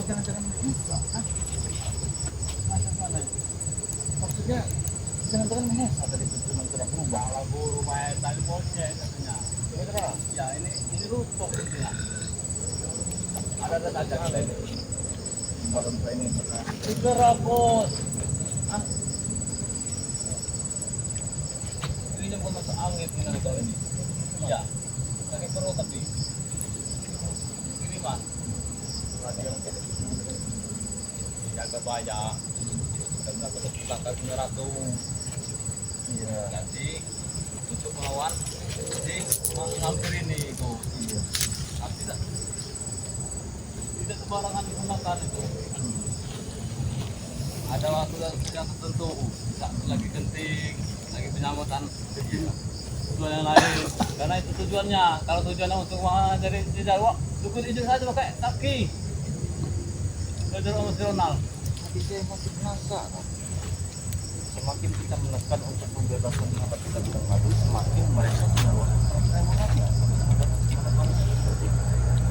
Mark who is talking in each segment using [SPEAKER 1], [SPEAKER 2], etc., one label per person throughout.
[SPEAKER 1] jangan-jangan Mahesa? Macam mana? Maksudnya jangan-jangan Mahesa tadi itu cuma sudah berubah.
[SPEAKER 2] Kalau guru main tali boceng katanya.
[SPEAKER 1] Betul.
[SPEAKER 2] Ya ini rutok ini lah. Ada aja ini.
[SPEAKER 1] Orang tua ini sudah.
[SPEAKER 2] Itu rapot. Ah. Ini yang masuk angin dengan itu ini. Ya. Pakai perut tapi. Ini mah. Radio jaga banyak. Kita melakukan tangkap ratu.
[SPEAKER 1] Iya.
[SPEAKER 2] Jadi untuk melawan jadi hampir ini itu.
[SPEAKER 1] Iya.
[SPEAKER 2] Tapi tidak sembarangan digunakan itu. Ada waktu yang tertentu, lagi genting, lagi penyambutan tujuan yang lain. Karena itu tujuannya. Kalau tujuannya untuk dari Jawa, cukup izin saja pakai taki. Belajar emosional.
[SPEAKER 1] Tapi saya masih penasaran. Semakin kita menekan untuk membebasan sahabat kita bilang madu, semakin mereka menawarkan preman-premannya.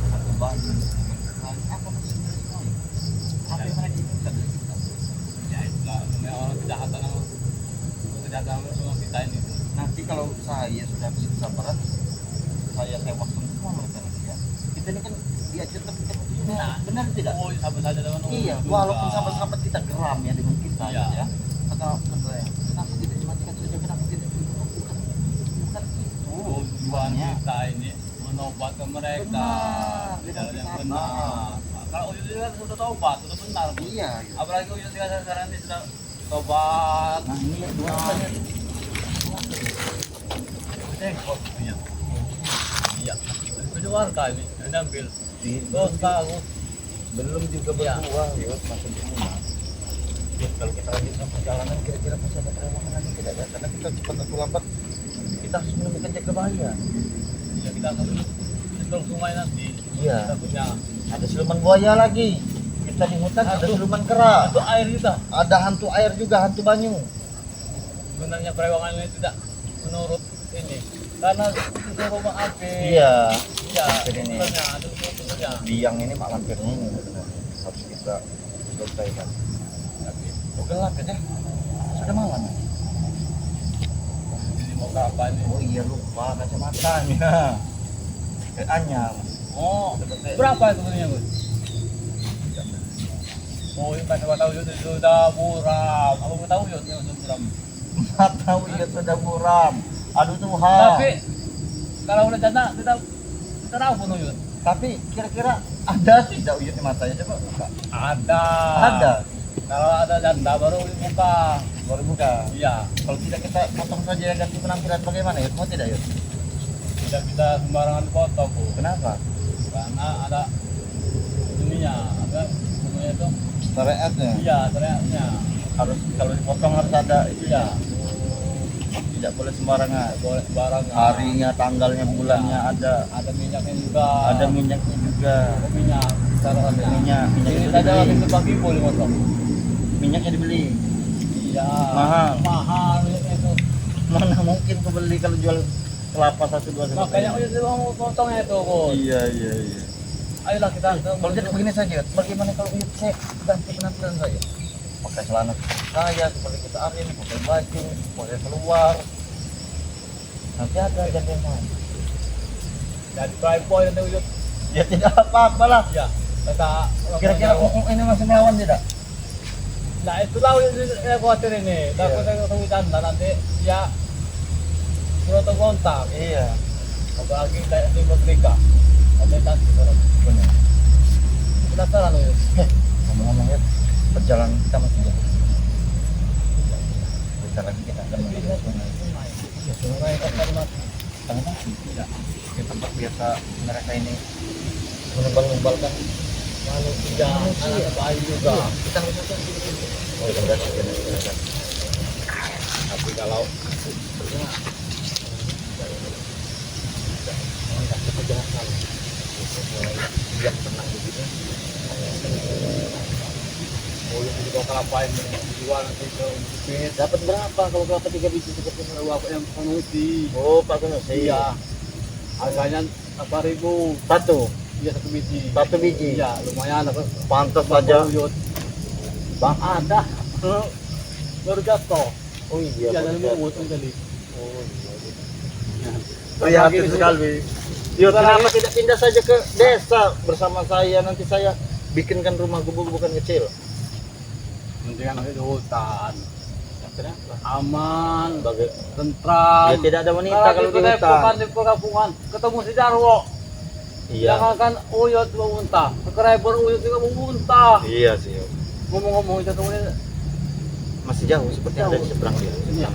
[SPEAKER 1] Satu baju, apa maksudnya semua? Apa yang mereka inginkan dari kita?
[SPEAKER 2] Ya itulah, namanya orang kejahatan semua kita ini.
[SPEAKER 1] Nanti kalau saya sudah habis kesabaran, saya waktu semua mereka nanti ya. Kita ini kan diajar tapi kan benar tidak?
[SPEAKER 2] Oh, sahabat saja dengan
[SPEAKER 1] Iya, walaupun sahabat-sahabat kita geram ya dengan kita
[SPEAKER 2] Iya.
[SPEAKER 1] ya. Atau benar ya, kenapa tidak dimatikan saja, kenapa tidak bukan itu
[SPEAKER 2] tujuan kita ini menobatkan mereka di jalan yang benar. Kalau Uyut kan sudah taubat, sudah benar.
[SPEAKER 1] iya.
[SPEAKER 2] Apalagi Uyut sekarang ini sudah taubat.
[SPEAKER 1] Nah ini ya dua
[SPEAKER 2] Tengok punya. Iya. Itu warga ini ambil. Terus tahu
[SPEAKER 1] belum juga berbuah ya masuk di rumah. Ya, kalau kita lanjutkan perjalanan kira-kira masih ada perlawanan lagi tidak ya? Karena kita cepat atau lambat kita harus menemukan jaga bahaya.
[SPEAKER 2] ya kita akan seberang sungai nanti.
[SPEAKER 1] Iya.
[SPEAKER 2] Kita punya
[SPEAKER 1] Ada siluman buaya lagi. Kita di hutan ada siluman kera.
[SPEAKER 2] itu air kita.
[SPEAKER 1] Ada hantu air juga, hantu banyu.
[SPEAKER 2] Sebenarnya perewangan ini tidak menurut ini karena disuruh Bang Ape.
[SPEAKER 1] Iya.
[SPEAKER 2] Iya.
[SPEAKER 1] Jadi ini.
[SPEAKER 2] Sebenarnya ada sebenarnya.
[SPEAKER 1] Biang ini mak lampirnya ini sebenarnya harus kita selesaikan. Tapi gelap ya deh. Sudah malam.
[SPEAKER 2] Jadi mau ke apa ini?
[SPEAKER 1] Oh iya lupa kacamatanya. Anyam.
[SPEAKER 2] Oh, berapa itu sebenarnya, Gus? Oh, ini kan tahu itu sudah buram. Apa mau tahu itu sudah buram?
[SPEAKER 1] Nggak tahu iya sudah muram. Aduh Tuhan.
[SPEAKER 2] Tapi kalau udah janda kita tahu pun Uyut.
[SPEAKER 1] Tapi kira-kira ada tidak uyut di matanya, coba buka.
[SPEAKER 2] Ada.
[SPEAKER 1] Ada.
[SPEAKER 2] Kalau ada janda baru Uyut buka.
[SPEAKER 1] Baru buka.
[SPEAKER 2] Iya.
[SPEAKER 1] Kalau tidak kita potong saja ya, ganti penampilan bagaimana ya? Mau tidak yuk?
[SPEAKER 2] Tidak bisa sembarangan potong, Bu.
[SPEAKER 1] Kenapa?
[SPEAKER 2] Karena ada ininya, ada semuanya itu.
[SPEAKER 1] Syariatnya
[SPEAKER 2] Iya, teriaknya.
[SPEAKER 1] harus kalau dipotong harus ada itu
[SPEAKER 2] Iya.
[SPEAKER 1] ya. Tidak boleh sembarangan.
[SPEAKER 2] Boleh sembarangan.
[SPEAKER 1] Harinya, tanggalnya, bulannya ada.
[SPEAKER 2] Ada minyaknya juga.
[SPEAKER 1] Ada minyaknya juga.
[SPEAKER 2] Ada minyak.
[SPEAKER 1] Ada minyak. Minyak
[SPEAKER 2] Ini
[SPEAKER 1] itu
[SPEAKER 2] saja
[SPEAKER 1] dibeli.
[SPEAKER 2] lagi bagi boleh potong.
[SPEAKER 1] Minyaknya dibeli.
[SPEAKER 2] Iya.
[SPEAKER 1] Mahal.
[SPEAKER 2] Mahal minyaknya itu.
[SPEAKER 1] Mana mungkin kebeli kalau jual kelapa 1 2
[SPEAKER 2] Makanya Uyut itu mau potongnya itu, Bos.
[SPEAKER 1] Iya iya iya.
[SPEAKER 2] Ayolah kita
[SPEAKER 1] Kalau jadi begini saja, bagaimana kalau uyut saya ganti penampilan saya? Pakai celana saya seperti kita hari ini, pakai baju, pakai keluar. Nanti ada jadian.
[SPEAKER 2] jadi playboy nanti Uyut.
[SPEAKER 1] Ya tidak apa-apa lah.
[SPEAKER 2] Ya, kata
[SPEAKER 1] Kira-kira ini masih melawan tidak?
[SPEAKER 2] nah itulah yang khawatir ini. Takut kesulitan nanti ya proto kontak.
[SPEAKER 1] Iya.
[SPEAKER 2] Apalagi kayak di Merdeka. Komentar orang.
[SPEAKER 1] Benar.
[SPEAKER 2] Penasaran Uyut.
[SPEAKER 1] Ngomong-ngomong ya, perjalanan kita masih jauh. Bentar lagi kita akan menuju sungai.
[SPEAKER 2] Ya, sungai Kalimat.
[SPEAKER 1] Tengah masih tidak. Di tempat biasa mereka ini menumbalkan
[SPEAKER 2] Manusia, anak bayi juga.
[SPEAKER 1] kita harus oh itu udah sudah.
[SPEAKER 2] Tapi kalau
[SPEAKER 1] Yang tenang begitu.
[SPEAKER 2] oh itu juga kelapain dijual nanti ke bibit.
[SPEAKER 1] Dapat berapa kalau kelapa 3 biji seperti ini?
[SPEAKER 2] Kalau apa yang penuhi.
[SPEAKER 1] Oh Pak Gunus.
[SPEAKER 2] Iya. Harganya 4.000.
[SPEAKER 1] Satu.
[SPEAKER 2] Iya, 1 biji.
[SPEAKER 1] 1 biji.
[SPEAKER 2] Iya, lumayan aku.
[SPEAKER 1] Pantas saja.
[SPEAKER 2] Uyut. Bang ada. Baru jatuh.
[SPEAKER 1] Oh iya.
[SPEAKER 2] Iya, dari
[SPEAKER 1] betul.
[SPEAKER 2] mulut kali.
[SPEAKER 1] Oh iya.
[SPEAKER 2] Ya.
[SPEAKER 1] Prihatin sekali. Yuk, kenapa tidak pindah saja ke desa bersama saya? Nanti saya bikinkan rumah gubuk-gubukan kecil.
[SPEAKER 2] Mendingan aku di hutan.
[SPEAKER 1] Kenapa?
[SPEAKER 2] Aman,
[SPEAKER 1] Sebagai
[SPEAKER 2] tentram.
[SPEAKER 1] ya tidak ada wanita kalau di hutan.
[SPEAKER 2] Di perkampungan, ketemu si Jarwo.
[SPEAKER 1] Iya.
[SPEAKER 2] Jangan kan uyut mau muntah. Subscriber uyut juga mau muntah.
[SPEAKER 1] Iya sih.
[SPEAKER 2] Ngomong-ngomong itu temunya
[SPEAKER 1] Masih jauh seperti ada di seberang dia.
[SPEAKER 2] Iya.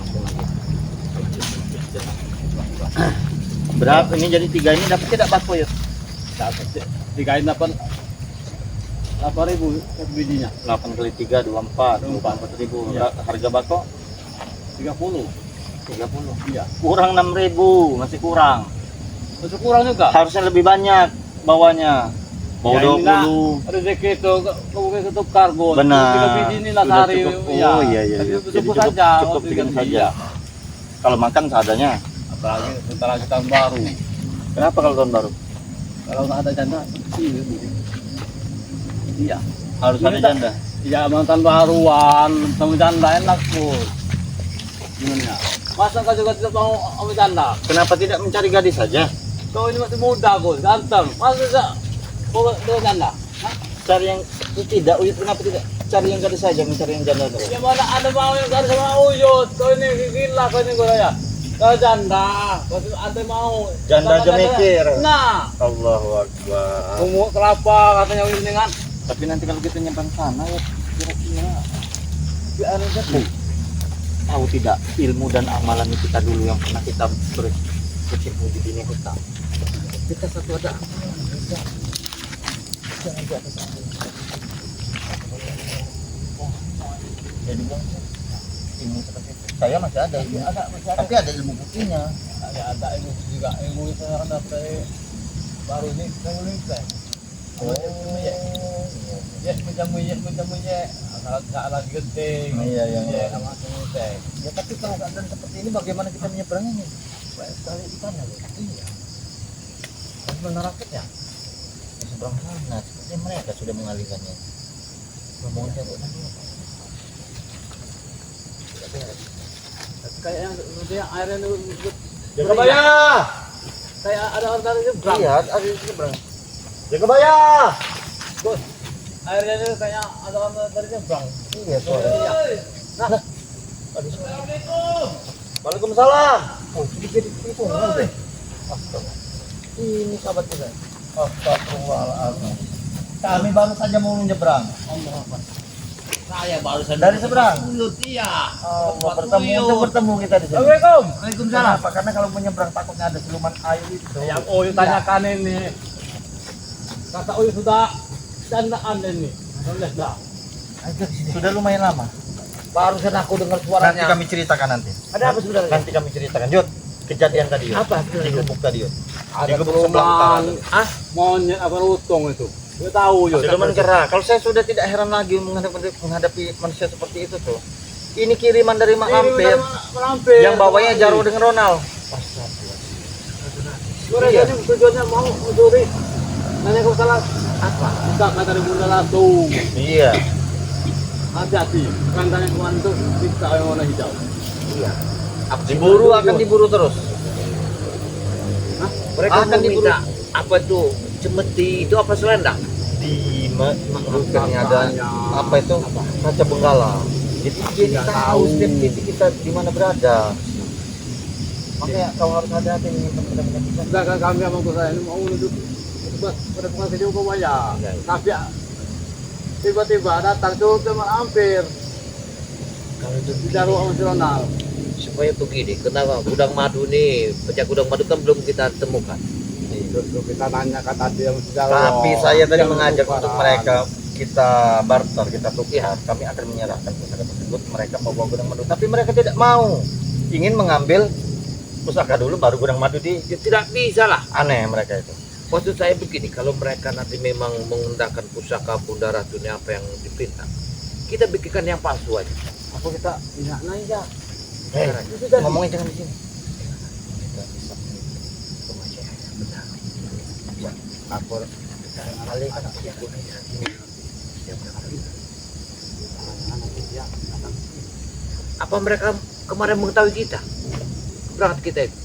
[SPEAKER 1] Berapa ini jadi 3 ini dapat tidak bako yuk?
[SPEAKER 2] dapat. Dikain dapat 8.000 satu bijinya.
[SPEAKER 1] 8 kali 3 24 24.000.
[SPEAKER 2] Iya.
[SPEAKER 1] Harga bako
[SPEAKER 2] 30.
[SPEAKER 1] 30.
[SPEAKER 2] Iya.
[SPEAKER 1] Kurang 6.000, masih kurang.
[SPEAKER 2] Masih kurang juga.
[SPEAKER 1] Harusnya lebih banyak bawanya. Bawa
[SPEAKER 2] Ya, inilah
[SPEAKER 1] 20.
[SPEAKER 2] rezeki itu kamu tutup kargo.
[SPEAKER 1] Benar.
[SPEAKER 2] 3 biji ini lah
[SPEAKER 1] Sudah
[SPEAKER 2] sehari.
[SPEAKER 1] cukup. Oh iya iya.
[SPEAKER 2] Tapi
[SPEAKER 1] iya. Jadi
[SPEAKER 2] cukup saja.
[SPEAKER 1] cukup
[SPEAKER 2] waktu
[SPEAKER 1] sekian
[SPEAKER 2] itu.
[SPEAKER 1] saja.
[SPEAKER 2] Iya.
[SPEAKER 1] Kalau makan seadanya.
[SPEAKER 2] Apalagi sebentar lagi tahun baru.
[SPEAKER 1] Kenapa kalau tahun baru?
[SPEAKER 2] Kalau nggak ada janda, iya.
[SPEAKER 1] Harus ada janda.
[SPEAKER 2] Iya, mantan baruan sama janda enak pun. Gimana? Masa kau juga tidak mau sama janda?
[SPEAKER 1] Kenapa tidak mencari gadis saja?
[SPEAKER 2] Kau ini masih muda, Gus, ganteng. Masa tidak mau dengan janda? Hah?
[SPEAKER 1] Cari yang tidak, Uyut kenapa tidak cari yang gadis saja, mencari yang janda terus?
[SPEAKER 2] Ya mana ada mau yang cari sama Uyut? Kau ini gila, kau ini gue ya. Kau janda, kau ada mau.
[SPEAKER 1] Janda aja
[SPEAKER 2] Sama
[SPEAKER 1] mikir.
[SPEAKER 2] Nah,
[SPEAKER 1] Allahu Akbar.
[SPEAKER 2] umur kelapa katanya Uyut ini kan.
[SPEAKER 1] Tapi nanti kalau kita nyebrang sana ya kira-kira biar aja tuh. Tahu tidak ilmu dan amalan kita dulu yang pernah kita berkecimpung di dunia hutan. Kita satu ada amalan bisa. Jangan di atas aku. Jadi bang, ilmu seperti itu. Saya masih ada ilmu, masih ada. Tapi ada ilmu buktinya.
[SPEAKER 2] Ada ilmu juga, ilmu itu kan dari baru ini, baru ini kan.
[SPEAKER 1] Oh,
[SPEAKER 2] Ya, menjamu ya. Nggak lagi genting.
[SPEAKER 1] Iya, iya, iya.
[SPEAKER 2] Ya, sama semua teh.
[SPEAKER 1] ya tapi kalau keadaan seperti ini bagaimana kita menyeberangnya? Banyak sekali ikannya loh. Iya. Harus menarakit ya. Di seberang sana, seperti mereka sudah mengalihkannya. Ngomongin siapa tadi?
[SPEAKER 2] Tapi kayaknya yang airnya itu
[SPEAKER 1] Jagabaya!
[SPEAKER 2] kayak ada orang dari nyebrang.
[SPEAKER 1] Iya, ada di seberang. Jagabaya!
[SPEAKER 2] Bos, airnya itu kayak ada orang dari nyebrang.
[SPEAKER 1] Iya, tuh.
[SPEAKER 2] Iya.
[SPEAKER 1] Nah, ada suara. Waalaikumsalam. Oh, sedikit itu nanti. Astaga. Ini sahabat kita. Astagfirullahaladzim. Kami baru saja mau nyebrang.
[SPEAKER 2] Allah Akbar. Saya baru saja
[SPEAKER 1] Dari seberang.
[SPEAKER 2] Mulut, iya.
[SPEAKER 1] Oh, bertemu kita di sini.
[SPEAKER 2] Assalamualaikum.
[SPEAKER 1] Waalaikumsalam. Kenapa? Karena kalau menyeberang takutnya ada siluman air itu.
[SPEAKER 2] Yang Oyo tanyakan ini. Kata Oyo sudah candaan ini. Sudah.
[SPEAKER 1] Sudah lumayan lama.
[SPEAKER 2] Barusan aku dengar
[SPEAKER 1] Nanti
[SPEAKER 2] suaranya.
[SPEAKER 1] kami ceritakan nanti.
[SPEAKER 2] Ada apa sebenarnya?
[SPEAKER 1] Nanti kami ceritakan. Yud, kejadian tadi Yud.
[SPEAKER 2] Apa
[SPEAKER 1] Di
[SPEAKER 2] sebenarnya?
[SPEAKER 1] gubuk tadi Yud.
[SPEAKER 2] Ada
[SPEAKER 1] Di gubuk sebelah
[SPEAKER 2] perumahan.
[SPEAKER 1] utara.
[SPEAKER 2] Monyet apa lutung itu? Gue tahu Yud.
[SPEAKER 1] Siluman kera. Kalau saya sudah tidak heran lagi menghadapi manusia seperti itu tuh. Ini kiriman dari Mak Lampir.
[SPEAKER 2] Lampir.
[SPEAKER 1] Yang bawanya Jarwo dengan Ronald.
[SPEAKER 2] Mereka ini tujuannya mau mencuri. Nanya ke salah apa? Bisa kata dari Bunda Latung.
[SPEAKER 1] Iya.
[SPEAKER 2] Hati-hati. Kan tanya kemana tuh bisa yang warna hijau.
[SPEAKER 1] Iya. Diburu akan diburu terus.
[SPEAKER 2] Hah?
[SPEAKER 1] Mereka akan diburu.
[SPEAKER 2] apa tuh? Cemeti itu apa selendang?
[SPEAKER 1] Di bukannya ada apa itu kaca benggala. Jadi dia
[SPEAKER 2] Nggak
[SPEAKER 1] tahu
[SPEAKER 2] tahu.
[SPEAKER 1] setiap titik kita di mana berada. Makanya kau harus hati-hati menyimpan benda-benda kita.
[SPEAKER 2] Sedangkan kami sama saya ini mau menuju pada bukan video ke Maya.
[SPEAKER 1] Iya.
[SPEAKER 2] Tapi tiba-tiba datang tuh teman hampir
[SPEAKER 3] Kalau itu
[SPEAKER 2] di Jarwo sama si Ronald.
[SPEAKER 3] supaya begini, kenapa gudang madu nih, pecah gudang madu kan belum kita temukan.
[SPEAKER 2] Terus kita tanya kata dia sama si Jarwo.
[SPEAKER 1] Tapi saya tadi
[SPEAKER 2] Yang
[SPEAKER 1] mengajak
[SPEAKER 2] tukaran.
[SPEAKER 1] untuk mereka kita barter, kita tukar. Kami akan menyerahkan pusaka tersebut. Mereka mau bawa gudang madu, tapi mereka tidak mau. Ingin mengambil pusaka dulu, baru gudang madu di.
[SPEAKER 3] Ya, tidak bisa lah.
[SPEAKER 1] Aneh mereka itu.
[SPEAKER 3] Maksud saya begini, kalau mereka nanti memang menggunakan pusaka Bunda Ratu ini apa yang diperintah, kita bikinkan yang palsu aja.
[SPEAKER 1] Apa kita?
[SPEAKER 2] Iya, nah iya.
[SPEAKER 1] Hei,
[SPEAKER 3] Itu tadi.
[SPEAKER 1] ngomongin jangan di sini.
[SPEAKER 3] Kita bisa menipu. Benar.
[SPEAKER 2] Aku
[SPEAKER 3] Kali kan aku punya ini. Apa mereka kemarin mengetahui kita? Berangkat kita itu.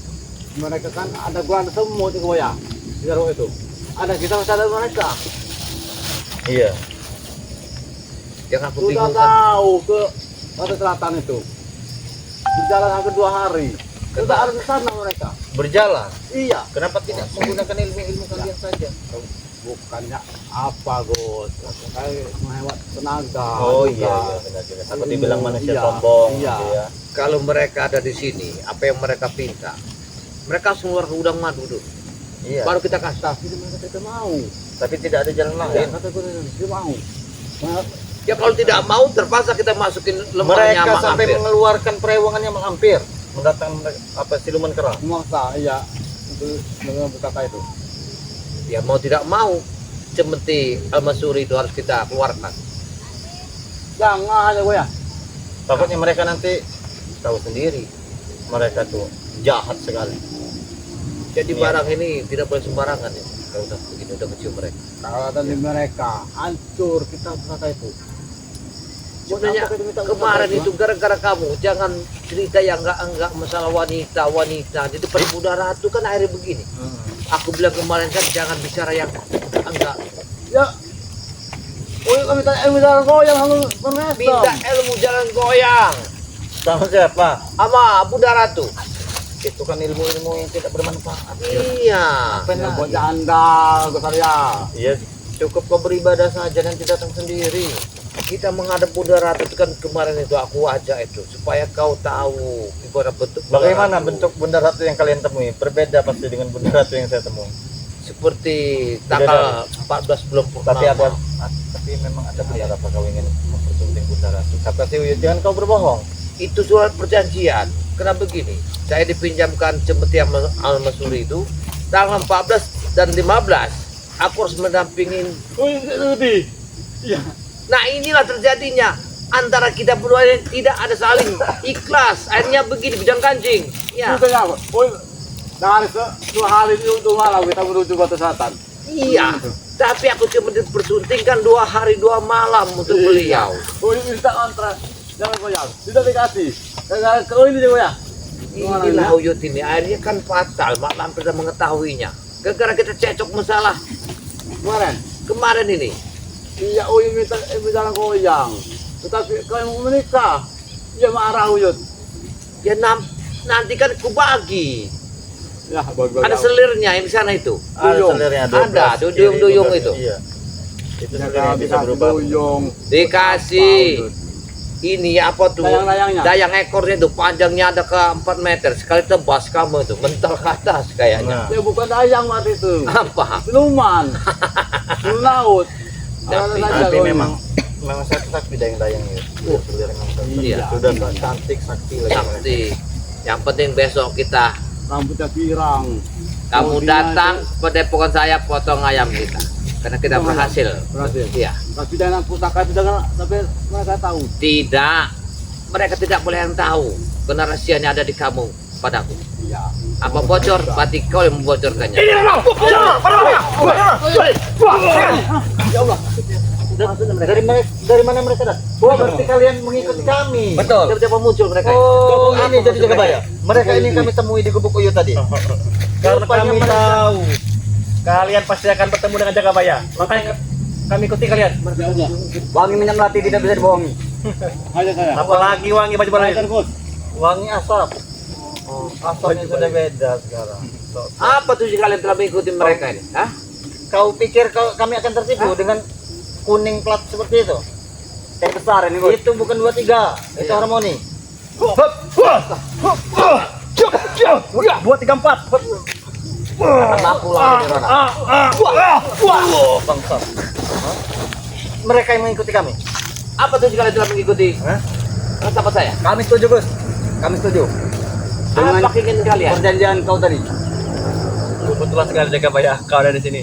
[SPEAKER 2] Mereka kan ada gua semua di goyang di Garut itu. Ada kita masih ada mereka.
[SPEAKER 3] Iya. Yang aku
[SPEAKER 2] Sudah
[SPEAKER 3] bingung kan,
[SPEAKER 2] tahu ke Pantai Selatan itu. Berjalan hampir 2 hari. Sudah ada di sana mereka.
[SPEAKER 3] berjalan.
[SPEAKER 2] Iya.
[SPEAKER 3] Kenapa tidak menggunakan ilmu-ilmu kalian saja?
[SPEAKER 2] Bukannya apa Gus? Kayak menghemat tenaga.
[SPEAKER 1] Oh
[SPEAKER 2] juga.
[SPEAKER 1] iya, benar-benar. Takut
[SPEAKER 2] Ilmu,
[SPEAKER 1] dibilang manusia
[SPEAKER 2] iya,
[SPEAKER 1] sombong
[SPEAKER 2] iya.
[SPEAKER 1] gitu ya.
[SPEAKER 3] Kalau mereka ada di sini, apa yang mereka pinta? Mereka keluar ke udang madu dulu.
[SPEAKER 1] Iya.
[SPEAKER 3] Baru kita kasih.
[SPEAKER 2] Tapi mereka tidak mau.
[SPEAKER 1] Tapi tidak ada jalan
[SPEAKER 2] Iya,
[SPEAKER 1] lain.
[SPEAKER 2] kata gue tidak mau. Nah,
[SPEAKER 3] Ya kalau tidak mau terpaksa kita masukin lemahnya
[SPEAKER 1] Mereka sampai
[SPEAKER 3] hampir.
[SPEAKER 1] mengeluarkan perewangannya menghampir, mendatang apa siluman kera.
[SPEAKER 2] memaksa, iya. Untuk dengan berkata itu.
[SPEAKER 3] Ya mau tidak mau, cemeti Al-Masuri itu harus kita keluarkan.
[SPEAKER 2] Jangan aja gue ya.
[SPEAKER 1] Takutnya mereka nanti tahu sendiri. Mereka tuh jahat sekali.
[SPEAKER 3] Jadi
[SPEAKER 1] Iya.
[SPEAKER 3] barang ini tidak boleh sembarangan ya. Kalau udah begini udah kecil mereka.
[SPEAKER 2] Kalau tadi mereka hancur kita berkata itu.
[SPEAKER 3] Sebenarnya
[SPEAKER 2] Apa kita minta
[SPEAKER 3] kemarin
[SPEAKER 2] berkata
[SPEAKER 3] itu gara-gara kamu jangan cerita yang enggak masalah wanita di depan Bunda Ratu kan akhirnya begini. Aku bilang kemarin kan jangan bicara yang enggak.
[SPEAKER 2] Ya. Oh, kami tanya minta kau yang harus bermesam.
[SPEAKER 3] Minta ilmu jangan goyang
[SPEAKER 1] Sama siapa?
[SPEAKER 3] sama Bunda Ratu.
[SPEAKER 1] Itu kan ilmu-ilmu yang tidak bermanfaat.
[SPEAKER 3] Iya.
[SPEAKER 1] Apa
[SPEAKER 2] Ya,
[SPEAKER 1] nah?
[SPEAKER 2] buat janda, gue saya.
[SPEAKER 1] Iya, cukup kau beribadah saja nanti datang sendiri.
[SPEAKER 3] Kita menghadap Bunda Ratu itu kan kemarin itu aku ajak itu supaya kau tahu ibarat bentuk Bunda
[SPEAKER 1] Bagaimana
[SPEAKER 3] Ratu.
[SPEAKER 1] bentuk Bunda Ratu yang kalian temui? Berbeda pasti dengan Bunda Ratu yang saya temui.
[SPEAKER 3] Seperti tanggal 14 bulan
[SPEAKER 1] Tapi
[SPEAKER 3] purnama.
[SPEAKER 1] tapi memang ada benar apa kau ingin mempersunting Bunda Ratu? Kata si Uyut, jangan kau berbohong.
[SPEAKER 3] Itu surat perjanjian. Kenapa begini? Saya dipinjamkan cemeti Al-Masuri itu tanggal 14 dan 15. Aku harus mendampingin.
[SPEAKER 2] Oh, ini. Iya.
[SPEAKER 3] Nah inilah terjadinya antara kita berdua ini tidak ada saling ikhlas. Akhirnya begini bidang kancing. Ya.
[SPEAKER 2] Itu ya, oh, dari 2 hari itu 2 malam kita menuju Pantai Selatan.
[SPEAKER 3] Iya. Tapi aku cuma dipersuntingkan 2 hari 2 malam untuk
[SPEAKER 2] Iya.
[SPEAKER 3] beliau.
[SPEAKER 2] Oh, ini kita kontrak. Jangan goyang. Tidak dikasih. Jangan kau ini dia goyang.
[SPEAKER 3] Inilah Uyut ini akhirnya kan fatal. Mak Lampir sudah mengetahuinya. Gara-gara kita cecok masalah
[SPEAKER 2] Kemarin.
[SPEAKER 3] kemarin ini.
[SPEAKER 2] Iya, oh ini minta goyang. Tetapi kau mau menikah, dia marah Uyut.
[SPEAKER 3] Ya nanti kan ku bagi.
[SPEAKER 2] Ya, bagi
[SPEAKER 3] Ada selirnya yang di sana itu.
[SPEAKER 1] Ada
[SPEAKER 2] Duyung.
[SPEAKER 1] selirnya
[SPEAKER 3] Ada,
[SPEAKER 1] 12
[SPEAKER 3] duyung-duyung
[SPEAKER 1] kiri,
[SPEAKER 3] itu.
[SPEAKER 1] Iya. Itu
[SPEAKER 2] Ya,
[SPEAKER 1] selirnya bisa berubah.
[SPEAKER 2] duyung.
[SPEAKER 3] Dikasih. Ini apa tuh?
[SPEAKER 2] Layang-layangnya.
[SPEAKER 3] Dayang ekornya itu panjangnya ada ke 4 meter. Sekali tebas kamu tuh mental ke atas kayaknya.
[SPEAKER 1] Nah,
[SPEAKER 2] Ya bukan dayang waktu itu.
[SPEAKER 3] Apa?
[SPEAKER 2] Siluman. Siluman laut.
[SPEAKER 3] Tapi-
[SPEAKER 2] Ada saja
[SPEAKER 1] tapi
[SPEAKER 2] kau
[SPEAKER 1] memang
[SPEAKER 2] ini.
[SPEAKER 1] memang satu sakti dayang-dayang itu. Selir memang sakti.
[SPEAKER 3] Iya.
[SPEAKER 1] Sudah cantik sakti lagi.
[SPEAKER 3] Sakti. Yang penting besok kita
[SPEAKER 2] Rambutnya pirang.
[SPEAKER 3] kamu
[SPEAKER 2] Bodinya
[SPEAKER 3] datang ke depokan saya potong ayam kita. Karena kita
[SPEAKER 2] Potong ayam.
[SPEAKER 3] berhasil.
[SPEAKER 2] Berhasil.
[SPEAKER 3] Iya.
[SPEAKER 2] Tapi jangan pusaka itu jangan sampai mereka tahu.
[SPEAKER 3] Tidak. Mereka tidak boleh yang tahu. Karena rahasianya ada di kamu padaku.
[SPEAKER 2] Iya.
[SPEAKER 3] Apa bocor? Berarti kau yang membocorkannya.
[SPEAKER 2] Ya Allah.
[SPEAKER 1] Dari mana mereka datang? Oh, berarti kalian mengikuti kami.
[SPEAKER 3] Betul. Tiba-tiba muncul mereka.
[SPEAKER 1] Oh, ini
[SPEAKER 3] Apa
[SPEAKER 1] jadi
[SPEAKER 3] maksud
[SPEAKER 1] Jagabaya. Mereka ini yang kami temui di Gubuk Uyut tadi. Karena
[SPEAKER 3] Rupanya
[SPEAKER 1] kami
[SPEAKER 3] mereka-
[SPEAKER 1] tahu kalian pasti akan bertemu dengan Jagabaya. Makanya kami ikuti kalian.
[SPEAKER 2] Ya Allah.
[SPEAKER 1] Wangi minyak melati tidak bisa dibohongi.
[SPEAKER 2] Ayo saya.
[SPEAKER 1] Apalagi wangi baju
[SPEAKER 2] Ayo
[SPEAKER 1] baru.
[SPEAKER 2] Gus.
[SPEAKER 1] Wangi asap. Oh, asapnya sudah beda sekarang.
[SPEAKER 3] Apa tujuan kalian telah mengikuti mereka ini? Hah?
[SPEAKER 1] Kau pikir kami akan tertipu dengan kuning plat seperti itu? Yang besar ini, Bos. Itu bukan 23, itu
[SPEAKER 3] Iya.
[SPEAKER 1] harmoni. 234.
[SPEAKER 3] Aku lah di Rona.
[SPEAKER 1] Bangsa. Mereka yang mengikuti kami.
[SPEAKER 3] Apa tujuan kalian telah mengikuti?
[SPEAKER 1] Hah?
[SPEAKER 3] Apa saya?
[SPEAKER 1] Kami setuju, Gus. Kami setuju.
[SPEAKER 3] Apa keinginan kalian?
[SPEAKER 1] Perjanjian kau tadi. Kebetulan sekali Jagabaya kau ada di sini.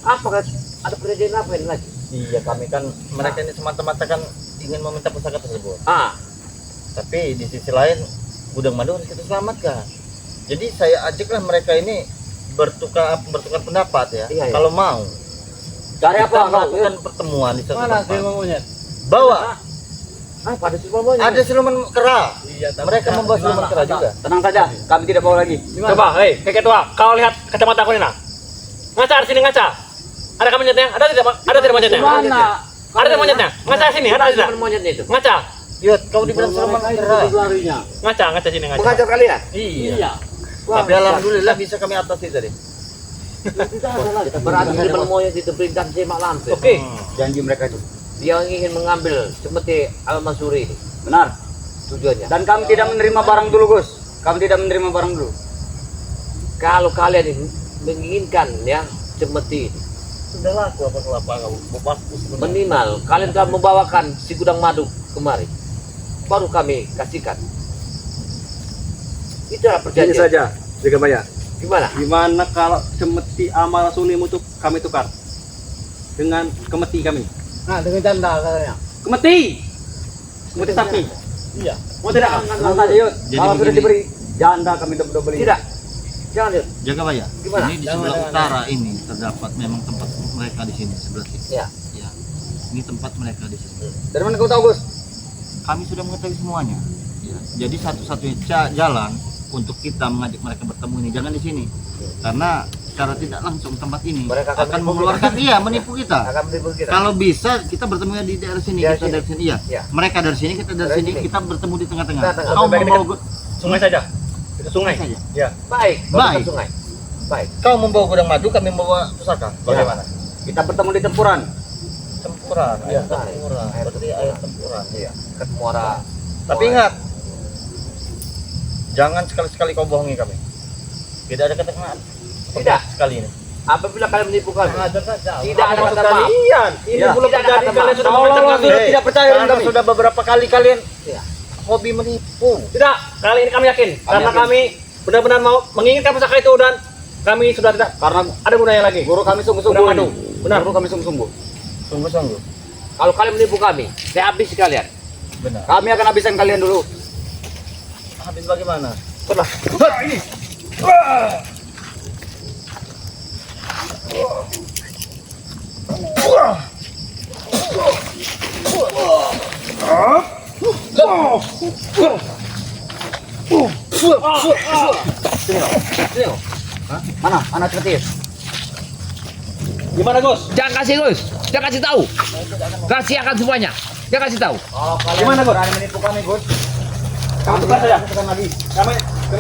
[SPEAKER 3] Apa kan? Ada perjanjian apa ini lagi?
[SPEAKER 1] Iya, kami kan mereka ini semata-mata kan ingin meminta pusaka tersebut.
[SPEAKER 3] Ah,
[SPEAKER 1] Tapi di sisi lain Gudang Madu harus kita selamatkan. Jadi saya ajaklah mereka ini bertukar pendapat ya.
[SPEAKER 3] Iya, iya.
[SPEAKER 1] Kalau mau. Cari apa?
[SPEAKER 3] Kita
[SPEAKER 1] Melakukan pertemuan di satu
[SPEAKER 2] Mana
[SPEAKER 1] tempat.
[SPEAKER 2] siluman monyet?
[SPEAKER 1] Bawa.
[SPEAKER 3] Pada siluman monyet.
[SPEAKER 1] Ada siluman kera.
[SPEAKER 2] Iya, tapi
[SPEAKER 1] Mereka
[SPEAKER 2] kan
[SPEAKER 1] membawa siluman
[SPEAKER 2] gimana?
[SPEAKER 1] kera
[SPEAKER 2] Ada.
[SPEAKER 1] juga.
[SPEAKER 4] Tenang saja, kami tidak bawa lagi.
[SPEAKER 2] Gimana?
[SPEAKER 5] Coba, hei, kakek tua, kau lihat kacamata aku ini nak. Ngaca di sini ngaca. Ada kan monyetnya? Ada tidak? Ada tidak monyetnya?
[SPEAKER 2] Mana?
[SPEAKER 5] Ada tidak monyetnya? Ngaca sini, ada tidak?
[SPEAKER 3] Siluman monyetnya itu.
[SPEAKER 5] Ngaca,
[SPEAKER 1] Yud, kau dibilang siluman kera.
[SPEAKER 2] Larinya.
[SPEAKER 5] ngaca sini ngaca.
[SPEAKER 3] Mengajar kalian?
[SPEAKER 2] Iya.
[SPEAKER 1] Tapi alhamdulillah bisa kami atasi tadi.
[SPEAKER 3] Berarti siluman monyet itu perintah Semak Lampir.
[SPEAKER 5] Oke.
[SPEAKER 4] Janji mereka itu.
[SPEAKER 3] Dia ingin mengambil cemeti Al-Masuri ini.
[SPEAKER 4] Benar.
[SPEAKER 3] Tujuannya.
[SPEAKER 4] Dan kami tidak menerima barang dulu, Gus. Kami tidak menerima barang dulu.
[SPEAKER 3] Kalau kalian ini menginginkan ya cemeti ini,
[SPEAKER 1] Sudah laku apa kelapa kamu? Bapakku sebenarnya.
[SPEAKER 3] minimal kalian telah membawakan si gudang madu kemari. Baru kami kasihkan. Itulah
[SPEAKER 6] Ini
[SPEAKER 3] perjanjian.
[SPEAKER 6] saja, Jagamaya.
[SPEAKER 3] Gimana?
[SPEAKER 6] Gimana kalau cemeti amal sulimu itu kami tukar dengan kemeti kami?
[SPEAKER 2] Nah, dengan canda katanya.
[SPEAKER 6] Kemeti, kemeti sapi.
[SPEAKER 2] Iya.
[SPEAKER 6] Mau tidak?
[SPEAKER 4] Tenang saja, Yud.
[SPEAKER 1] Jadi
[SPEAKER 4] Kalau sudah
[SPEAKER 1] begini.
[SPEAKER 4] diberi janda kami double
[SPEAKER 3] Tidak. Jangan lihat.
[SPEAKER 1] Jagabaya.
[SPEAKER 3] Gimana?
[SPEAKER 1] Ini di
[SPEAKER 2] Jangan,
[SPEAKER 1] sebelah
[SPEAKER 2] jangan.
[SPEAKER 1] utara ini terdapat memang tempat mereka di sini sebelah sini.
[SPEAKER 3] Ya.
[SPEAKER 1] Ya. Ini tempat mereka di sini.
[SPEAKER 4] Dari mana kau tahu, Gus?
[SPEAKER 1] Kami sudah mengetahui semuanya. Ya. Jadi satu-satunya jalan untuk kita mengajak mereka bertemu ini jangan di sini. Karena secara tidak langsung tempat ini
[SPEAKER 3] Mereka akan
[SPEAKER 1] akan
[SPEAKER 3] menipu
[SPEAKER 1] mengeluarkan iya menipu kita.
[SPEAKER 3] Akan menipu kita.
[SPEAKER 1] Kalau bisa kita bertemu di daerah sini,
[SPEAKER 3] Daerah
[SPEAKER 1] kita
[SPEAKER 3] sini.
[SPEAKER 1] dari sini iya.
[SPEAKER 3] Ya.
[SPEAKER 1] Mereka dari sini, kita dari
[SPEAKER 3] Dari
[SPEAKER 1] sini,
[SPEAKER 3] sini.
[SPEAKER 1] kita bertemu di tengah-tengah.
[SPEAKER 3] Tengah-tengah.
[SPEAKER 1] Kau
[SPEAKER 5] Lebih
[SPEAKER 1] membawa
[SPEAKER 5] dekat. Sungai saja. Dekat sungai.
[SPEAKER 1] saja.
[SPEAKER 5] Ya.
[SPEAKER 3] Baik.
[SPEAKER 1] Baik.
[SPEAKER 3] Baik. Sungai. Baik.
[SPEAKER 1] Kau membawa gudang madu, kami membawa pusaka. Bagaimana?
[SPEAKER 4] Kita bertemu di tempuran.
[SPEAKER 1] Tempuran,
[SPEAKER 3] Iya.
[SPEAKER 1] air tempuran. Berarti air tempuran.
[SPEAKER 3] Iya. Kan muara.
[SPEAKER 1] Tapi ingat, jangan sekali-sekali kau bohongi kami. Tidak ada kata-kata.
[SPEAKER 3] Tidak.
[SPEAKER 1] Sekali ini.
[SPEAKER 3] Apabila kalian menipu kami,
[SPEAKER 2] Mengajar saja.
[SPEAKER 3] tidak ada kata maaf.
[SPEAKER 5] Kalian, ini
[SPEAKER 3] Ya.
[SPEAKER 5] belum
[SPEAKER 3] Tidak ada
[SPEAKER 5] terjadi
[SPEAKER 3] kata
[SPEAKER 5] kalian
[SPEAKER 3] maaf.
[SPEAKER 5] sudah
[SPEAKER 4] Kalau
[SPEAKER 5] mengancam
[SPEAKER 4] sudah
[SPEAKER 5] kami.
[SPEAKER 4] tidak percaya dengan
[SPEAKER 1] Karena
[SPEAKER 4] kami.
[SPEAKER 1] sudah beberapa kali kalian
[SPEAKER 3] Ya.
[SPEAKER 1] hobi menipu.
[SPEAKER 5] Tidak, kali ini kami yakin. Karena
[SPEAKER 4] yakin.
[SPEAKER 5] kami benar-benar mau menginginkan pusaka itu dan kami sudah tidak
[SPEAKER 4] Karena
[SPEAKER 5] ada gunanya lagi.
[SPEAKER 4] guru kami sungguh-sungguh.
[SPEAKER 5] Gudang madu.
[SPEAKER 4] ini.
[SPEAKER 5] Benar.
[SPEAKER 4] Guru kami sungguh-sungguh.
[SPEAKER 1] Sungguh-sungguh.
[SPEAKER 3] Kalau kalian menipu kami, saya habis kalian.
[SPEAKER 1] Benar.
[SPEAKER 4] Kami akan habiskan kalian dulu.
[SPEAKER 1] Habis bagaimana?
[SPEAKER 3] Sini, oh.
[SPEAKER 4] Mana? Anak kecil.
[SPEAKER 5] Gimana, Gus?
[SPEAKER 3] Jangan kasih Gus, jangan kasih tahu. Rahasiakan semuanya. Jangan kasih tahu.
[SPEAKER 1] Kalau kalian
[SPEAKER 5] Gimana, Gus?
[SPEAKER 1] berani menipu kami, Gus?
[SPEAKER 5] Kami tukar saja.
[SPEAKER 1] Tekan lagi.
[SPEAKER 5] Kami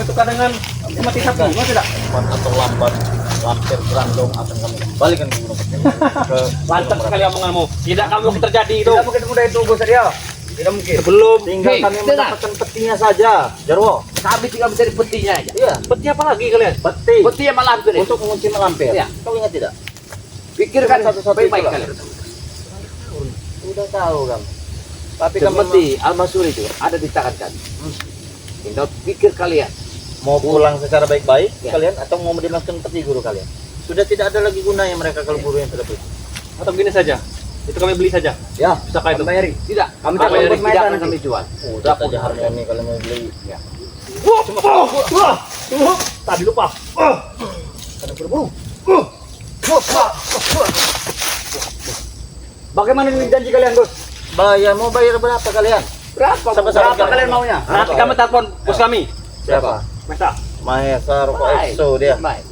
[SPEAKER 5] tukar dengan mati sapi, mau tidak?
[SPEAKER 1] Cepat atau lambat, lampir berandong akan kami kembalikan ke gunung kecil. Ke
[SPEAKER 5] Lancar sekali omonganmu. Tidak kamu terjadi itu.
[SPEAKER 4] Tidak mungkin semudah itu, Gus Arya. Tidak mungkin.
[SPEAKER 5] Sebelum
[SPEAKER 1] tinggal
[SPEAKER 3] Hei,
[SPEAKER 1] kami
[SPEAKER 3] dengar.
[SPEAKER 1] mendapatkan petinya saja, Jarwo.
[SPEAKER 3] Kami tinggal mencari petinya aja.
[SPEAKER 1] Iya,
[SPEAKER 5] peti apa lagi kalian?
[SPEAKER 1] peti
[SPEAKER 3] Peti yang malampir itu.
[SPEAKER 1] untuk mengunci malampir.
[SPEAKER 3] Iya.
[SPEAKER 1] Kau ingat tidak?
[SPEAKER 3] Pikirkan
[SPEAKER 1] Satu-satu
[SPEAKER 3] baik-baik
[SPEAKER 1] itulah.
[SPEAKER 3] kalian.
[SPEAKER 1] Sudah tahu kamu. Tapi kamu
[SPEAKER 3] Cemeti Al-Masuri itu ada di tangan kami. Tinggal pikir kalian.
[SPEAKER 1] mau pulang secara baik-baik
[SPEAKER 3] Ya.
[SPEAKER 1] kalian atau mau dimasukkan peti guru kalian? Sudah tidak ada lagi gunanya mereka kalau guru yang sudah pergi.
[SPEAKER 5] Atau begini saja. Itu kami beli saja.
[SPEAKER 4] Ya,
[SPEAKER 5] Pusaka itu.
[SPEAKER 4] bayari.
[SPEAKER 3] Tidak,
[SPEAKER 4] Kami
[SPEAKER 3] apa
[SPEAKER 4] tidak
[SPEAKER 3] yang
[SPEAKER 4] mau
[SPEAKER 3] tidak
[SPEAKER 4] Medan
[SPEAKER 3] akan
[SPEAKER 4] nanti.
[SPEAKER 3] kami jual.
[SPEAKER 1] Udah saja harganya kalau mau beli. Ya.
[SPEAKER 5] Tadi lupa.
[SPEAKER 1] Karena berburu.
[SPEAKER 4] Bagaimana ini janji kalian, Gus?
[SPEAKER 1] Mau bayar berapa kalian?
[SPEAKER 3] Berapa?
[SPEAKER 1] Sama-sama
[SPEAKER 4] Berapa kalian maunya?
[SPEAKER 5] Nanti kami telepon bos kami.
[SPEAKER 1] Siapa?
[SPEAKER 5] Masa?
[SPEAKER 1] Mahesa Roko
[SPEAKER 3] Baik,
[SPEAKER 1] Exo dia.
[SPEAKER 3] baik.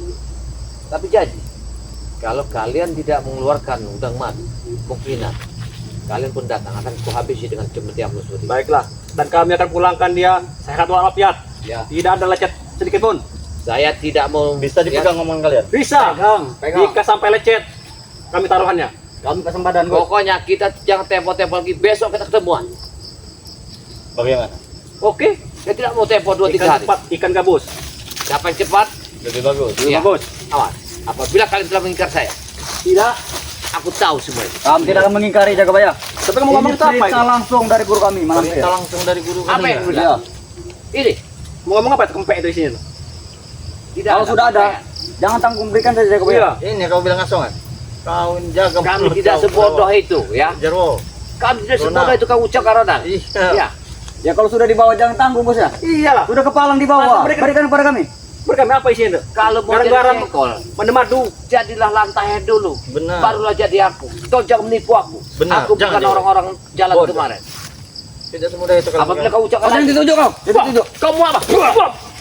[SPEAKER 3] Tapi jadi, kalau kalian tidak mengeluarkan udang madu, kemungkinan kalian pun datang akan kuhabisi dengan cemeti Al-Masuri.
[SPEAKER 5] Baiklah. Dan kami akan pulangkan dia sehat walafiat.
[SPEAKER 3] Ya,
[SPEAKER 5] Tidak ada lecet sedikit pun.
[SPEAKER 3] saya tidak mau
[SPEAKER 1] Bisa dipegang omongan kalian.
[SPEAKER 5] Bisa.
[SPEAKER 4] Pegang.
[SPEAKER 5] Jika sampai lecet, kami taruhannya.
[SPEAKER 4] Kami pasang badan, Gus.
[SPEAKER 3] Pokoknya kita jangan tempo-tempo lagi. Besok kita ketemuan.
[SPEAKER 1] Bagaimana?
[SPEAKER 3] Oke? Saya tidak mau tempo 2-3
[SPEAKER 5] Ikan
[SPEAKER 3] hari.
[SPEAKER 5] cepat, ikan gabus.
[SPEAKER 3] Siapa yang cepat?
[SPEAKER 1] Lebih bagus.
[SPEAKER 3] Ya.
[SPEAKER 5] Bagus.
[SPEAKER 3] Awas. Apabila kalian telah mengingkar saya,
[SPEAKER 5] Tidak.
[SPEAKER 3] aku tahu semua itu.
[SPEAKER 4] Kami tidak akan mengingkari Jagabaya.
[SPEAKER 5] Tapi kamu ngomong
[SPEAKER 4] Ini
[SPEAKER 5] itu apa
[SPEAKER 4] cerita
[SPEAKER 5] itu?
[SPEAKER 4] langsung dari guru kami, malam
[SPEAKER 1] Perintah langsung dari guru
[SPEAKER 3] Apa
[SPEAKER 1] kami.
[SPEAKER 3] yang
[SPEAKER 1] ya?
[SPEAKER 3] bilang? Ini
[SPEAKER 5] Mau ngomong apa itu kempek itu di sini?
[SPEAKER 3] tidak
[SPEAKER 4] Kalau sudah ada,
[SPEAKER 3] pakaian.
[SPEAKER 4] jangan tanggung berikan saja Jagabaya.
[SPEAKER 5] Iya.
[SPEAKER 1] Ini kau bilang ngasongan. Kau jaga
[SPEAKER 3] Kami
[SPEAKER 1] mulut
[SPEAKER 3] tidak
[SPEAKER 1] kau,
[SPEAKER 3] sebodoh
[SPEAKER 1] Jarwo.
[SPEAKER 3] itu, ya.
[SPEAKER 1] Jarwo.
[SPEAKER 3] Kami tidak
[SPEAKER 1] Ronald.
[SPEAKER 3] sebodoh itu kau ucap karonan.
[SPEAKER 1] Iya.
[SPEAKER 3] Ya.
[SPEAKER 4] Ya kalau sudah dibawa jangan tanggung, Gus ya.
[SPEAKER 5] Iyalah.
[SPEAKER 4] Sudah kepalang dibawa.
[SPEAKER 5] Langsung berikan.
[SPEAKER 4] Berikan kepada kami.
[SPEAKER 6] Berkami apa isinya?
[SPEAKER 3] Kalau mau
[SPEAKER 6] Garam-garam.
[SPEAKER 3] jadi cengkol,
[SPEAKER 6] Mana madu?
[SPEAKER 3] jadilah lantai dulu.
[SPEAKER 4] Benar.
[SPEAKER 3] Barulah jadi aku. Kau jangan menipu aku.
[SPEAKER 4] Benar,
[SPEAKER 3] Aku
[SPEAKER 4] jangan,
[SPEAKER 3] bukan
[SPEAKER 4] jangan.
[SPEAKER 3] orang-orang jalan
[SPEAKER 4] Bodoh.
[SPEAKER 3] kemarin.
[SPEAKER 4] Tidak semudah itu kalau
[SPEAKER 3] Apabila kau ucapkan
[SPEAKER 4] Jangan
[SPEAKER 3] lagi,
[SPEAKER 4] ditunjuk kau. Jangan ditunjuk.
[SPEAKER 3] kamu apa?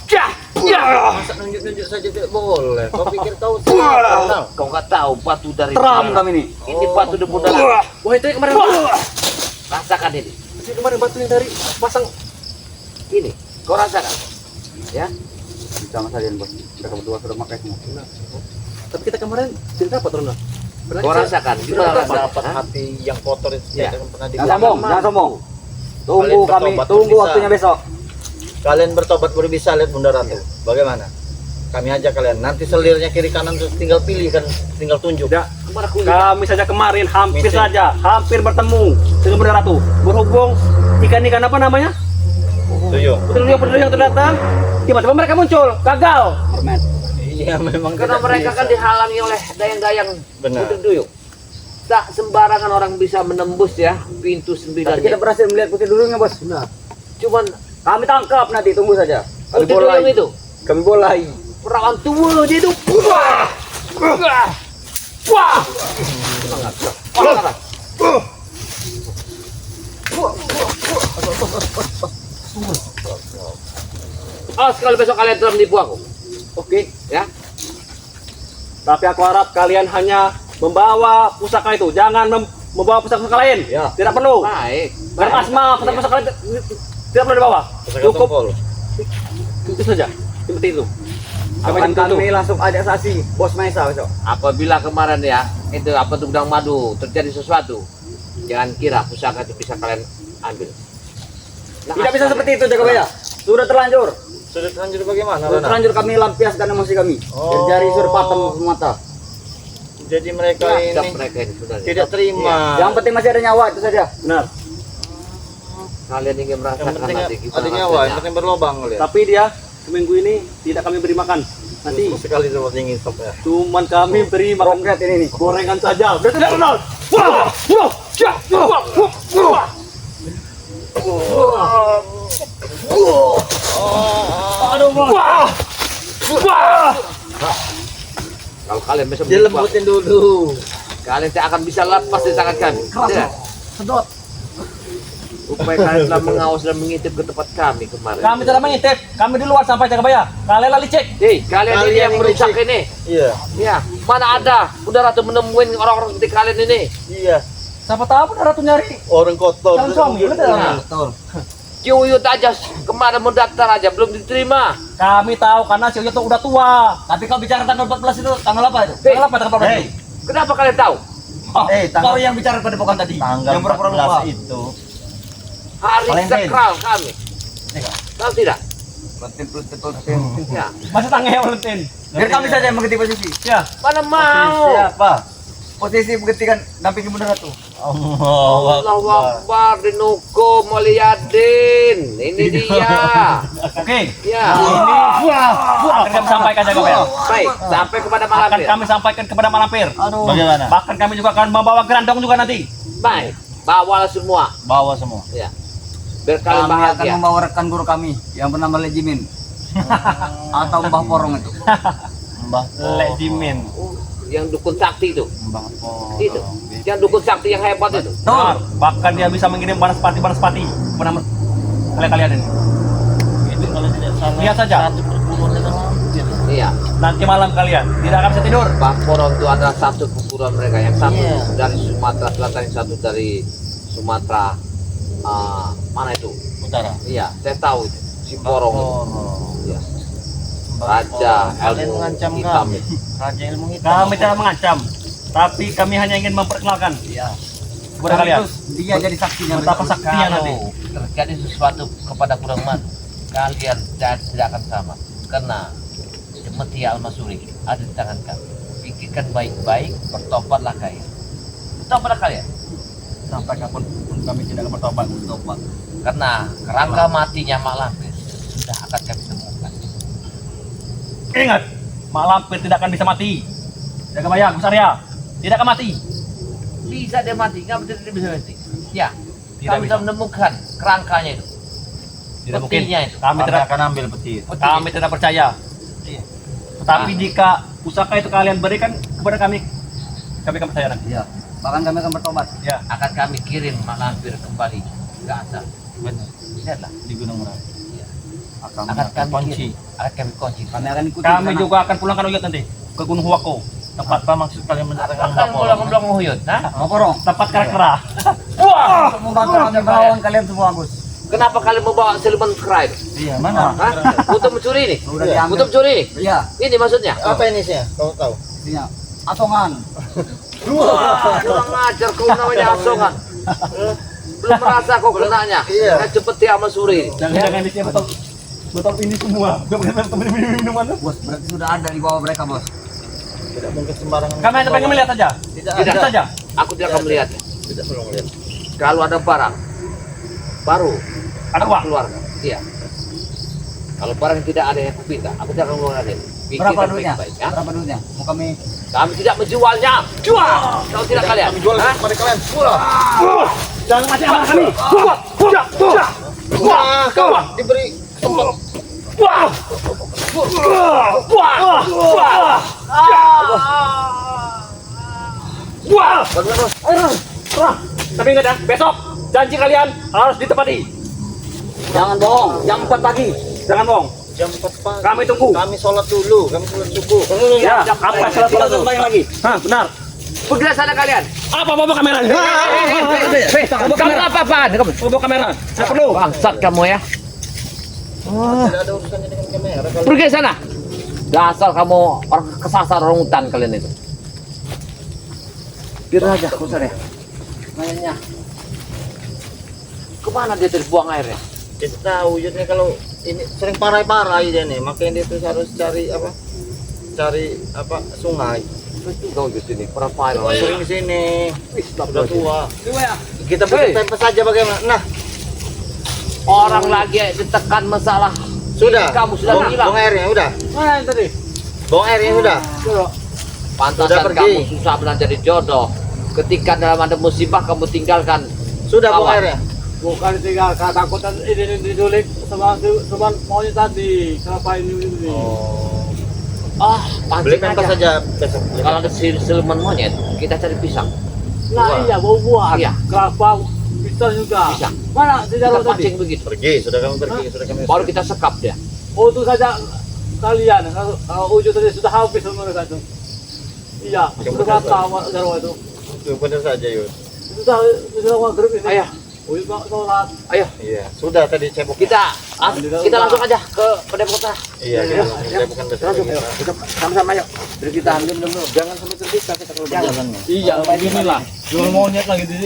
[SPEAKER 3] Ya, ya.
[SPEAKER 4] Masa nunjuk-nunjuk saja tidak boleh. Kau pikir tahu kenal?
[SPEAKER 3] Kau nggak tahu batu dari
[SPEAKER 4] Teram
[SPEAKER 3] mana.
[SPEAKER 4] kami ini.
[SPEAKER 3] Ini batu debu dalam.
[SPEAKER 6] Wah itu yang kemarin.
[SPEAKER 3] Rasakan ini.
[SPEAKER 6] Itu kemarin batu yang dari pasang.
[SPEAKER 3] Ini. Kau rasakan. Ya.
[SPEAKER 4] Sama kalian bos. Mereka berdua sudah makai semua.
[SPEAKER 6] Tapi kita kemarin tidak dapat Ronald.
[SPEAKER 3] Kau rasakan. Gimana rasanya?
[SPEAKER 4] Dapat
[SPEAKER 3] Hah?
[SPEAKER 4] hati yang kotor itu
[SPEAKER 3] Ya.
[SPEAKER 4] tidak pernah
[SPEAKER 1] Jangan sombong,
[SPEAKER 4] digunakan.
[SPEAKER 1] jangan sombong. Tunggu
[SPEAKER 4] Kalian
[SPEAKER 1] kami,
[SPEAKER 4] bertobat
[SPEAKER 1] tunggu
[SPEAKER 4] bisa.
[SPEAKER 1] waktunya besok.
[SPEAKER 4] Kalian bertobat baru bisa lihat Bunda Ratu. Bagaimana? Kami aja kalian. Nanti selirnya kiri kanan tuh tinggal pilih kan, tinggal tunjuk.
[SPEAKER 6] Tidak.
[SPEAKER 3] Kemana aku?
[SPEAKER 6] Kami saja kemarin hampir
[SPEAKER 4] Meeting.
[SPEAKER 6] saja, hampir bertemu dengan Bunda Ratu. Berhubung ikan-ikan apa namanya?
[SPEAKER 4] Tuyul.
[SPEAKER 6] Putri yang terdatang. Tiba-tiba mereka muncul, gagal.
[SPEAKER 4] Iya memang
[SPEAKER 3] Karena
[SPEAKER 4] tidak
[SPEAKER 3] mereka
[SPEAKER 4] bisa.
[SPEAKER 3] kan dihalangi oleh dayang-dayang
[SPEAKER 4] Benar.
[SPEAKER 3] putri duyung. Tak sembarangan orang bisa menembus ya pintu
[SPEAKER 1] Tapi
[SPEAKER 3] 9.
[SPEAKER 1] kita berhasil melihat putri duyungnya bos.
[SPEAKER 3] Cuman
[SPEAKER 1] Kami tangkap nanti, tunggu saja. Kami
[SPEAKER 3] putri
[SPEAKER 1] bolai.
[SPEAKER 3] duyung itu
[SPEAKER 1] Kami bolai.
[SPEAKER 3] perawan tua dia itu. Wah! Wah! Wah! Semangat. Awas kalau besok kalian telah menipu aku.
[SPEAKER 6] Oke.
[SPEAKER 3] Ya.
[SPEAKER 6] Tapi aku harap kalian hanya membawa pusaka itu, jangan membawa pusaka lain.
[SPEAKER 4] Ya.
[SPEAKER 6] Tidak perlu.
[SPEAKER 3] Baik.
[SPEAKER 6] Garam asma, pusaka lain tidak perlu dibawa.
[SPEAKER 4] Pusaka
[SPEAKER 6] Cukup
[SPEAKER 4] tongkol.
[SPEAKER 6] itu saja. Seperti itu.
[SPEAKER 1] Akan kami langsung ajak saksi, bos Maisa besok.
[SPEAKER 3] Apabila kemarin ya itu apa tuh gudang madu terjadi sesuatu, jangan kira pusaka itu bisa kalian ambil. Nah,
[SPEAKER 1] Tidak bisa seperti itu, Jagabaya. Sudah terlanjur.
[SPEAKER 4] Sudah lanjut bagaimana?
[SPEAKER 1] Sudah
[SPEAKER 4] Rona?
[SPEAKER 1] terlanjur kami lampiaskan emosi kami.
[SPEAKER 4] Oh.
[SPEAKER 1] Jari sudah patah mata.
[SPEAKER 4] Jadi mereka
[SPEAKER 3] Nah,
[SPEAKER 4] ini
[SPEAKER 3] mereka ini sudah
[SPEAKER 4] tidak terima.
[SPEAKER 1] Yang penting masih ada nyawa, itu saja.
[SPEAKER 6] Benar.
[SPEAKER 3] kalian ingin
[SPEAKER 4] Yang
[SPEAKER 3] merasakan
[SPEAKER 4] penting
[SPEAKER 3] nanti gimana
[SPEAKER 4] ada nyawa, yang
[SPEAKER 3] rasanya.
[SPEAKER 4] penting berlobang lihat.
[SPEAKER 6] Tapi dia seminggu ini tidak kami beri makan. Nanti
[SPEAKER 4] Sekali sama dingin stop ya.
[SPEAKER 6] cuman kami beri makan
[SPEAKER 1] Konkret ini nih.
[SPEAKER 6] gorengan saja. Berarti tidak Ronald. Wah! Wah! Syah! Wah! Wah! Aduh, wah! Wah!
[SPEAKER 3] Kalau kalian bisa
[SPEAKER 4] Dia
[SPEAKER 3] menipu aku,
[SPEAKER 4] lembutin dulu.
[SPEAKER 3] kalian tidak akan bisa lepas dari tangan kami. Tidak.
[SPEAKER 1] Sedot.
[SPEAKER 3] Upaya kalian telah mengawas dan mengintip ke tempat kami kemarin.
[SPEAKER 5] Kami tidak mengintip, kami di luar sampai Jagabaya. Kalian lali cek.
[SPEAKER 3] Hei, kalian ini
[SPEAKER 4] Kalian
[SPEAKER 3] yang merusak
[SPEAKER 4] merusak.
[SPEAKER 3] ini.
[SPEAKER 4] Iya.
[SPEAKER 3] Ya, mana ada Bunda Ratu menemuin orang-orang seperti kalian ini.
[SPEAKER 4] Iya.
[SPEAKER 5] Siapa tahu Bunda Ratu nyari
[SPEAKER 4] Orang kotor.
[SPEAKER 5] calon suami, betul.
[SPEAKER 3] Nah, Ciuyut aja kemarin mendaftar aja belum diterima.
[SPEAKER 5] Kami tahu karena si Uyut tuh udah tua. Tapi kau bicara tanggal 14 itu, tanggal apa itu? Tanggal apa tanggal 14 itu?
[SPEAKER 3] Kenapa kalian tahu?
[SPEAKER 5] Oh,
[SPEAKER 1] tanggal-
[SPEAKER 5] kau yang bicara pada pokan tadi.
[SPEAKER 4] Tanggal
[SPEAKER 5] yang pura-pura lupa.
[SPEAKER 4] 14 itu.
[SPEAKER 3] Hari
[SPEAKER 1] Valentine.
[SPEAKER 3] sakral kami. Tahu tidak? Ya.
[SPEAKER 5] Masa tangga yang Valentin.
[SPEAKER 1] Biar kami saja yang mengganti posisi.
[SPEAKER 5] Ya.
[SPEAKER 3] Mana mau?
[SPEAKER 1] Siapa? Posisi menggantikan dampingi Bunda Ratu.
[SPEAKER 3] Allahu Akbar Dinuko Mulyadin. Ini dia.
[SPEAKER 5] Oke.
[SPEAKER 3] Ya.
[SPEAKER 5] Ini akan kami sampaikan Jagabaya.
[SPEAKER 3] Baik, sampai kepada
[SPEAKER 5] Akan
[SPEAKER 3] Malampir.
[SPEAKER 5] kami sampaikan kepada Malampir.
[SPEAKER 4] Bagaimana?
[SPEAKER 5] Bahkan kami juga akan membawa gerandong juga nanti.
[SPEAKER 3] Baik, bawalah semua.
[SPEAKER 4] Bawa semua.
[SPEAKER 3] Ya. Biar kalian
[SPEAKER 1] Kami akan
[SPEAKER 3] bahagia.
[SPEAKER 1] membawa rekan guru kami yang bernama Lejimin. Atau Mbah Porong itu.
[SPEAKER 4] Mbah
[SPEAKER 5] Lek Jimin.
[SPEAKER 3] Yang dukun sakti itu.
[SPEAKER 4] Mbah Porong.
[SPEAKER 3] Itu. Yang dukun sakti yang hebat itu.
[SPEAKER 5] Benar. Bahkan dia bisa mengirim banaspati bernama kalian ini.
[SPEAKER 4] Itu kalau tidak salah.
[SPEAKER 5] Lihat saja.
[SPEAKER 4] Satu perguruan dengan lampir.
[SPEAKER 3] Iya.
[SPEAKER 5] Nanti malam kalian tidak akan bisa tidur.
[SPEAKER 3] Mbah Porong itu adalah satu perguruan mereka. Yang satu
[SPEAKER 4] Iya.
[SPEAKER 3] dari Sumatera Selatan, yang satu dari Sumatera mana itu?
[SPEAKER 4] Utara.
[SPEAKER 3] Iya, saya tahu itu. Si Porong itu. Iya. Raja
[SPEAKER 4] Kalian
[SPEAKER 3] ilmu
[SPEAKER 4] mengancam
[SPEAKER 3] hitam
[SPEAKER 4] kami.
[SPEAKER 3] itu.
[SPEAKER 4] Raja ilmu hitam.
[SPEAKER 5] Kami tidak mengancam, tapi kami hanya ingin memperkenalkan kepada kalian
[SPEAKER 1] Dia jadi saksinya.
[SPEAKER 5] betapa saktinya nanti.
[SPEAKER 3] Terjadi sesuatu kepada kurang madu, kalian tidak akan sama. Karena Cemeti Al-Masuri ada di tangan kami. Pikirkan baik-baik, bertobatlah kalian. Bertobatlah kalian.
[SPEAKER 5] Sampai kapan pun kami tidak akan bertobat.
[SPEAKER 3] Karena kerangka matinya Mak Lampir sudah akan kami temukan.
[SPEAKER 5] Ingat, Mak Lampir tidak akan bisa mati. Jagabaya, Gus Arya, tidak akan mati.
[SPEAKER 3] Bisa dia mati, nggak betul dia bisa mati. Ya,
[SPEAKER 5] Tidak
[SPEAKER 3] kami
[SPEAKER 5] bisa.
[SPEAKER 3] sudah menemukan kerangkanya itu.
[SPEAKER 5] Tidak mungkin.
[SPEAKER 3] Petinya itu.
[SPEAKER 5] Kami tidak
[SPEAKER 4] akan ambil peti.
[SPEAKER 5] kami tidak percaya.
[SPEAKER 6] Tetapi jika pusaka itu kalian berikan kepada kami akan percaya nanti.
[SPEAKER 4] Iya. Bahkan kami akan bertobat.
[SPEAKER 6] Ya,
[SPEAKER 3] Akan kami kirim malampir kembali ke asal.
[SPEAKER 6] benar.
[SPEAKER 3] Lihatlah.
[SPEAKER 6] Di Gunung Merapi.
[SPEAKER 3] Akan kami
[SPEAKER 6] kunci.
[SPEAKER 3] kirim. Akan kami kunci.
[SPEAKER 4] Kami akan ikuti.
[SPEAKER 6] Kami
[SPEAKER 4] sana.
[SPEAKER 6] juga akan pulangkan Uyut nanti ke Gunung Huako. Tempat apa maksud kalian mendatangkan
[SPEAKER 3] Akan pulang pulang Huyut. Nah,
[SPEAKER 4] Ngoporong.
[SPEAKER 6] tempat kera-kera.
[SPEAKER 4] Untuk membantu kami melawan kalian semua, Gus.
[SPEAKER 3] kenapa kalian membawa siluman kera itu?
[SPEAKER 4] Iya, mana?
[SPEAKER 3] Hah? Untuk mencuri ini?
[SPEAKER 4] Udah diambil.
[SPEAKER 3] Untuk mencuri ini?
[SPEAKER 4] Iya.
[SPEAKER 3] Ini maksudnya?
[SPEAKER 4] Apa ini sih? Kau tahu? Iya. Asongan.
[SPEAKER 3] Wah, kurang ajar kau namanya asongan. Belum merasa kau kenanya.
[SPEAKER 4] Iya.
[SPEAKER 3] Kan cepet dia sama suri.
[SPEAKER 6] Jangan-jangan di sini betul ini semua. Bukan minuman.
[SPEAKER 4] Bos, berarti sudah ada di bawah mereka, Bos. Tidak mungkin sembarangan.
[SPEAKER 6] Kami hanya pengen melihat saja.
[SPEAKER 4] Tidak
[SPEAKER 3] Tidak
[SPEAKER 4] ada.
[SPEAKER 6] saja.
[SPEAKER 3] Aku tidak akan melihatnya.
[SPEAKER 4] Tidak perlu melihat.
[SPEAKER 3] Kalau ada barang, baru
[SPEAKER 6] Ada uang.
[SPEAKER 3] keluarga. Iya. Kalau barang tidak ada yang aku minta, aku tidak akan mengeluarkan.
[SPEAKER 4] Berapa duitnya?
[SPEAKER 3] Baik-baik, ya.
[SPEAKER 4] Berapa duitnya? Mau kami
[SPEAKER 3] Kami tidak menjualnya. Jual. Kalau tidak kalian.
[SPEAKER 4] kami jual
[SPEAKER 3] Hah?
[SPEAKER 4] kepada kalian.
[SPEAKER 6] Jangan mati amal kami.
[SPEAKER 4] Wah, kau diberi tempat.
[SPEAKER 6] Tapi ingat ya, besok janji kalian harus ditepati.
[SPEAKER 4] Jangan bohong. Jam 4 pagi.
[SPEAKER 6] Jangan bohong.
[SPEAKER 4] Jam 4 pagi.
[SPEAKER 6] Kami tunggu.
[SPEAKER 4] Kami sholat dulu. Kami sholat subuh.
[SPEAKER 6] Ya, apa salah lagi? Hah, benar.
[SPEAKER 3] Pergilah sana kalian.
[SPEAKER 6] Apa bawa kamera?
[SPEAKER 3] Kamu apa-apaan? Kamu
[SPEAKER 6] Bawa kamera. Saya perlu.
[SPEAKER 3] bangsat kamu ya.
[SPEAKER 4] Tidak ada urusannya dengan kamera. Kalau
[SPEAKER 3] Pergi sana. Dasar kamu orang kesasar orang hutan kalian itu.
[SPEAKER 4] biar aja, kau ya. Nanya.
[SPEAKER 3] Kemana dia terbuang airnya?
[SPEAKER 4] Kita tahu Yudnya kalau ini sering parai-parai dia nih, makanya dia tuh harus cari apa? Cari apa? Sungai.
[SPEAKER 3] Kau gitu nih, berapa air?
[SPEAKER 4] Sering di sini. Sudah tua.
[SPEAKER 3] ya?
[SPEAKER 4] Kita beri tempe saja bagaimana? Nah,
[SPEAKER 3] Orang lagi ditekan masalah.
[SPEAKER 4] sudah.
[SPEAKER 3] Kamu sudah
[SPEAKER 4] Bong-
[SPEAKER 3] hilang.
[SPEAKER 4] Bong airnya udah.
[SPEAKER 6] Mana yang tadi?
[SPEAKER 4] Bong airnya sudah.
[SPEAKER 3] Pantasan
[SPEAKER 4] Sudah pergi.
[SPEAKER 3] kamu susah belajar di jodoh. Ketika dalam ada musibah kamu tinggalkan.
[SPEAKER 4] Sudah bong
[SPEAKER 3] Kawan.
[SPEAKER 4] airnya.
[SPEAKER 2] Bukan tinggal ketakutan ini diculik sama maunya tadi. Kenapa ini?
[SPEAKER 3] Ah,
[SPEAKER 4] Beli
[SPEAKER 3] pancing
[SPEAKER 4] tempe
[SPEAKER 3] aja.
[SPEAKER 4] saja besok.
[SPEAKER 3] Kalau ada siluman monyet, kita cari pisang.
[SPEAKER 2] Nah iya buah-buahan.
[SPEAKER 3] Iya.
[SPEAKER 2] Kelapa, pisang juga.
[SPEAKER 3] Pisang.
[SPEAKER 2] Mana di
[SPEAKER 3] Kita
[SPEAKER 2] dalam tadi?
[SPEAKER 3] pancing begitu.
[SPEAKER 4] Pergi, sudah kami pergi, sudah kami.
[SPEAKER 3] Baru kita sekap dia.
[SPEAKER 2] Oh itu saja kalian. Kalau ujung tadi sudah habis mereka itu. Iya, sudah kata Jarwo itu.
[SPEAKER 4] Itu benar saja Yud.
[SPEAKER 2] Sudah mau grup ini.
[SPEAKER 3] Ayah,
[SPEAKER 2] Ujung mau sholat.
[SPEAKER 3] ayo.
[SPEAKER 4] Iya, sudah tadi cebok.
[SPEAKER 3] Kita langsung aja ke Padepokan.
[SPEAKER 4] Iya, kita langsung cebokkan besok.
[SPEAKER 3] Kita sama-sama yuk. Jadi kita ambil dulu.
[SPEAKER 4] Jangan sampai terbisa kita kalau berjalan.
[SPEAKER 2] Iya, beginilah. Jual monyet lagi di